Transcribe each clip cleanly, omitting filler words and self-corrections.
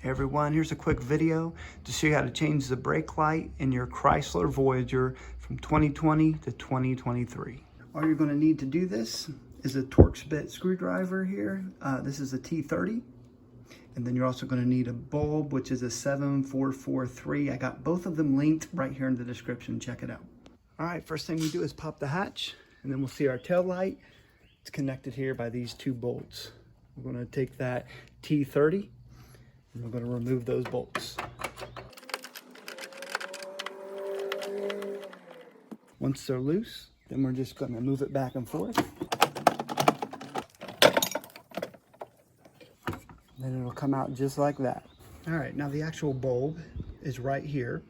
Hey everyone, here's a quick video to show you how to change the brake light in your Chrysler Voyager from 2020 to 2023. All you're going to need to do this is a Torx bit screwdriver here. This is a T30. And then you're also going to need a bulb, which is a 7443. I got both of them linked right here in the description. Check it out. All right, first thing we do is pop the hatch, and then we'll see our tail light. It's connected here by these two bolts. We're going to take that T30. And we're going to remove those bolts. Once they're loose, then we're just going to move it back and forth. Then it'll come out just like that. All right, now the actual bulb is right here.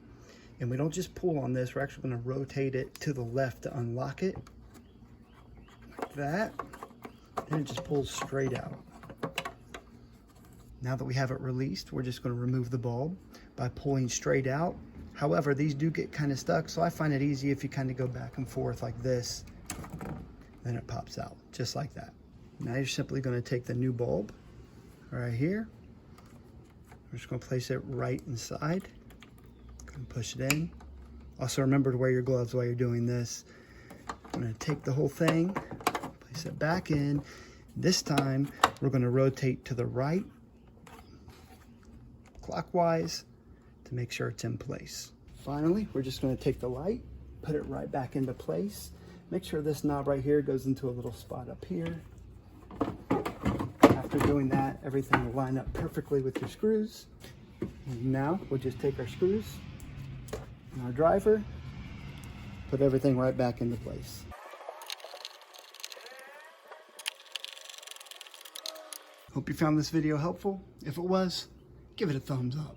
And we don't just pull on this, we're actually going to rotate it to the left to unlock it. Like that. And it just pulls straight out. Now that we have it released, we're just going to remove the bulb by pulling straight out. However, these do get kind of stuck, so I find it easy if you kind of go back and forth like this. Then it pops out, just like that. Now you're simply going to take the new bulb right here. We're just going to place it right inside. And push it in. Also remember to wear your gloves while you're doing this. I'm going to take the whole thing, place it back in. This time, we're going to rotate to the right, clockwise, to make sure it's in place. Finally, we're just going to take the light, put it right back into place. Make sure this knob right here goes into a little spot up here. After doing that, everything will line up perfectly with your screws. And now we'll just take our screws and our driver, put everything right back into place. Hope you found this video helpful. If it was, give it a thumbs up.